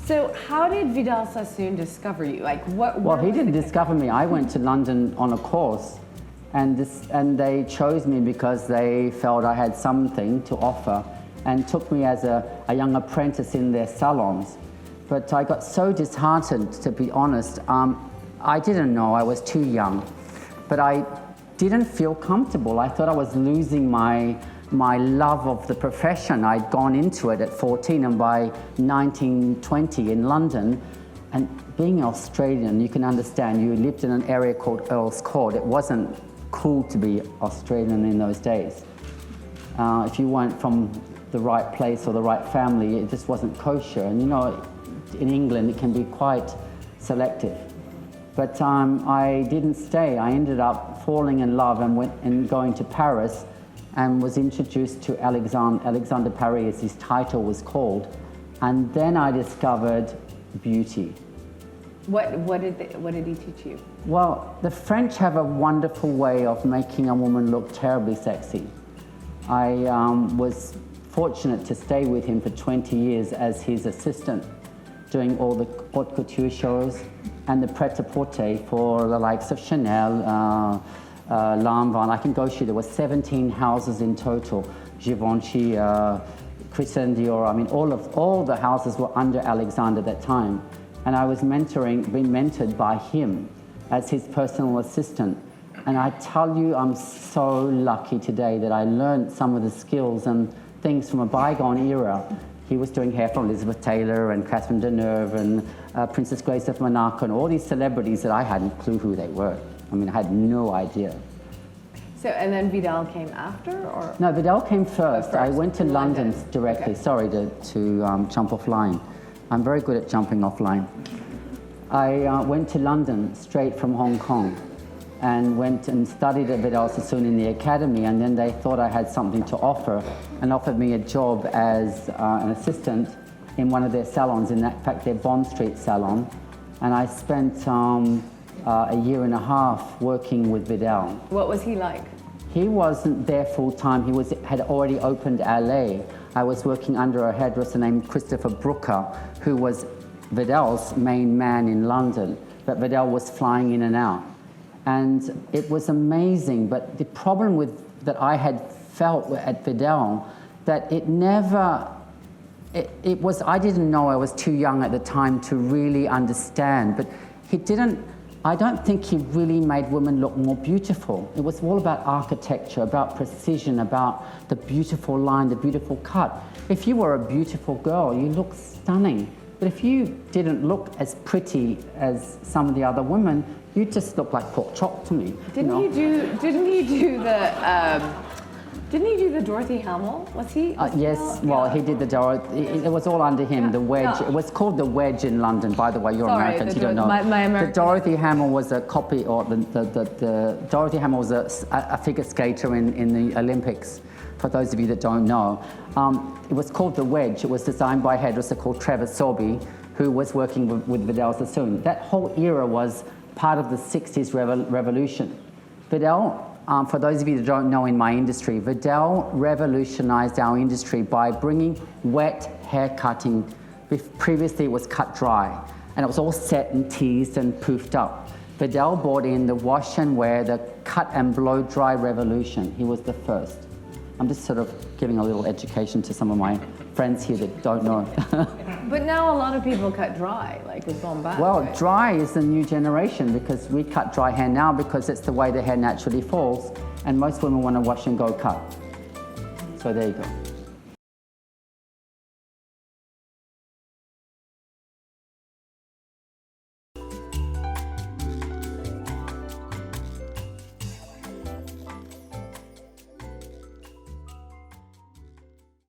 So how did Vidal Sassoon discover you? Like what? Well, he didn't discover me. I went to London on a course, and they chose me because they felt I had something to offer, and took me as a young apprentice in their salons. But I got so disheartened, to be honest. I didn't know, I was too young, but I didn't feel comfortable. I thought I was losing my love of the profession. I'd gone into it at 14, and by 19, 20 in London, and being Australian, you can understand, you lived in an area called Earl's Court. It wasn't cool to be Australian in those days. If you weren't from the right place or the right family, it just wasn't kosher. And you know, in England, it can be quite selective. But I didn't stay. I ended up falling in love and went and going to Paris, and was introduced to Alexandre Paris, as his title was called. And then I discovered beauty. What did he teach you? Well, the French have a wonderful way of making a woman look terribly sexy. I was fortunate to stay with him for 20 years as his assistant, doing all the haute couture shows and the pret-a-porter for the likes of Chanel, Lanvin. I can go through, there were 17 houses in total. Givenchy, Christian Dior, I mean, all the houses were under Alexandre at that time. And I was being mentored by him as his personal assistant. And I tell you, I'm so lucky today that I learned some of the skills and things from a bygone era. He was doing hair for Elizabeth Taylor and Catherine Deneuve and Princess Grace of Monaco and all these celebrities that I hadn't a clue who they were. I mean, I had no idea. So, and then Vidal came after, or? No, Vidal came first. I went to London directly. Okay. Sorry to jump off line. I'm very good at jumping off line. I went to London straight from Hong Kong and went and studied at Vidal Sassoon in the academy, and then they thought I had something to offer and offered me a job as an assistant in one of their salons, in fact their Bond Street salon. And I spent a year and a half working with Vidal. What was he like? He wasn't there full time. He had already opened LA. I was working under a hairdresser named Christopher Brooker, who was Vidal's main man in London, but Vidal was flying in and out. And it was amazing, but the problem that I had felt at Vidal, that it never, I didn't know, I was too young at the time to really understand, but I don't think he really made women look more beautiful. It was all about architecture, about precision, about the beautiful line, the beautiful cut. If you were a beautiful girl, you looked stunning. But if you didn't look as pretty as some of the other women, you just looked like pork chop to me. Didn't he do the Dorothy Hamill? Was he? Yes, well, he did the Dorothy. It was all under him, the wedge. It was called the Wedge in London, by the way. You're Americans, you don't know. My American. The Dorothy Hamill was a copy, or the Dorothy Hamill was a figure skater in the Olympics, for those of you that don't know. It was called the Wedge. It was designed by a hairdresser called Trevor Sorby, who was working with Vidal Sassoon. That whole era was part of the 60s revolution. Vidal, for those of you that don't know in my industry, Vidal revolutionized our industry by bringing wet hair cutting. Previously it was cut dry, and it was all set and teased and poofed up. Vidal brought in the wash and wear, the cut and blow dry revolution. He was the first. I'm just sort of giving a little education to some of my friends here that don't know. But now a lot of people cut dry, like with bombast. Well, right? dry is the new generation, because we cut dry hair now because it's the way the hair naturally falls, and most women want to wash and go cut. So there you go.